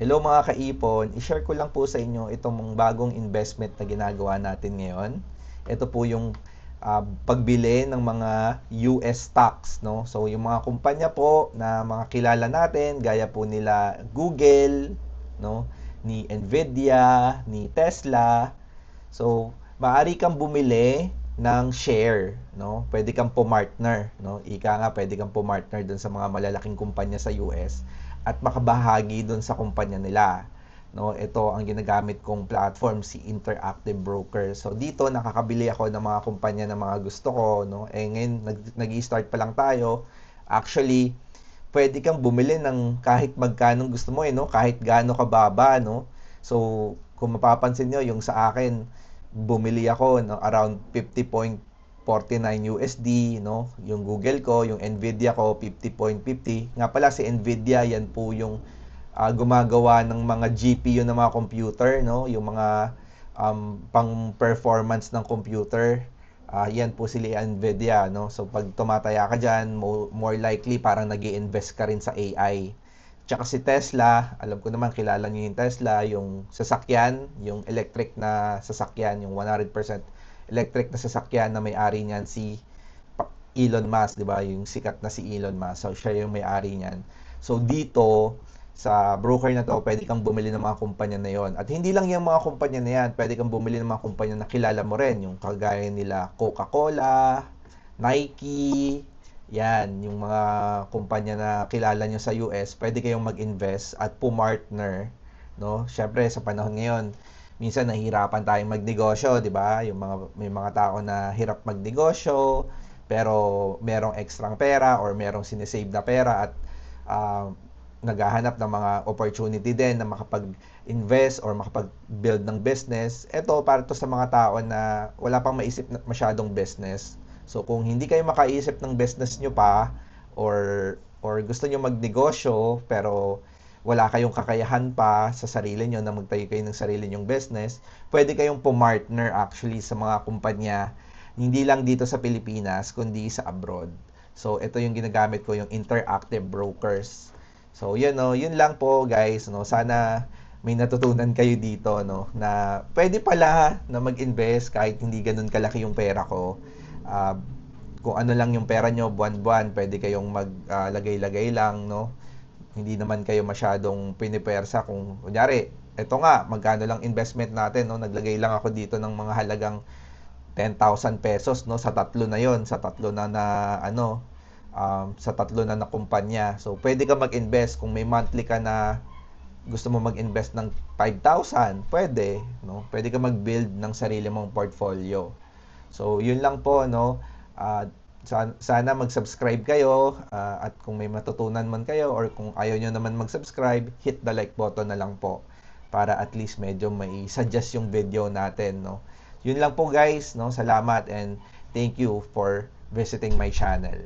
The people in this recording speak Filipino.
Hello mga kaipon, i-share ko lang po sa inyo itong bagong investment na ginagawa natin ngayon. Ito po yung pagbili ng mga US stocks, no? So yung mga kumpanya po na mga kilala natin, gaya po nila Google, no? Ni Nvidia, ni Tesla. So maaari kang bumili ng share, no? Pwede kang pumartner, no? Ika nga, pwede kang pumartner dun sa mga malalaking kumpanya sa US at makabahagi dun sa kumpanya nila. No, ito ang ginagamit kong platform, si Interactive Broker. So dito nakakabili ako ng mga kumpanya na mga gusto ko, no. Ngayon nag-i-start pa lang tayo. Actually, pwede kang bumili ng kahit magkano gusto mo no, kahit gaano kababa, no. So kung mapapansin niyo yung sa akin, bumili ako no around 50.49 USD, no. Yung Google ko, yung Nvidia ko 50.50. Nga pala si Nvidia, yan po yung gumagawa ng mga GPU ng mga computer, no? Yung mga pang-performance ng computer. Yan po sila Nvidia, no? So, pag tumataya ka dyan, more likely parang nag invest ka rin sa AI. Tsaka si Tesla, alam ko naman kilala niyo yung Tesla, yung sasakyan, yung electric na sasakyan, yung 100% electric na sasakyan na may-ari niyan si Elon Musk, 'di ba? Yung sikat na si Elon Musk. So siya yung may-ari niyan. So dito sa broker na to, pwede kang bumili ng mga kumpanya na yon. At hindi lang yung mga kumpanya na yan, pwede kang bumili ng mga kumpanya na kilala mo rin, yung kagaya nila Coca-Cola, Nike, yan, yung mga kumpanya na kilala nyo sa US, pwede kayong mag-invest at pumartner, no? Syempre sa panahon ngayon, minsan nahihirapan tayong magnegosyo, 'di ba? Yung mga may mga tao na hirap magnegosyo, pero merong extrang pera or merong sinesave na pera at uh, naghahanap ng mga opportunity din na makapag-invest or makapag-build ng business. Ito para to sa mga tao na wala pang maisip na masyadong business. So kung hindi kayo makaisip ng business nyo pa or gusto nyo magnegosyo pero wala kayong kakayahan pa sa sarili nyo na magtayo kayo ng sarili nyong business, pwede kayong pumartner actually sa mga kumpanya hindi lang dito sa Pilipinas kundi sa abroad. So ito yung ginagamit ko, yung Interactive Brokers. So yun no, yun lang po guys no. Sana may natutunan kayo dito no na pwede pala na mag-invest kahit hindi ganoon kalaki yung pera ko. Uh, kung ano lang yung pera nyo buwan-buwan, pwede kayong maglagay-lagay lang no. Hindi naman kayo masyadong pinipersa kung kunyari, eto nga, magkano lang investment natin no. Naglagay lang ako dito ng mga halagang 10,000 pesos no sa tatlo na yon, sa tatlo na ano sa tatlo na kumpanya. So pwede ka mag-invest kung may monthly ka na gusto mo mag-invest ng 5,000, pwede no. Pwede ka mag-build ng sarili mong portfolio. So yun lang po no. Sana mag-subscribe kayo at kung may matutunan man kayo or kung ayaw nyo naman mag-subscribe, hit the like button na lang po para at least medyo may suggest yung video natin no. Yun lang po guys no. Salamat and thank you for visiting my channel.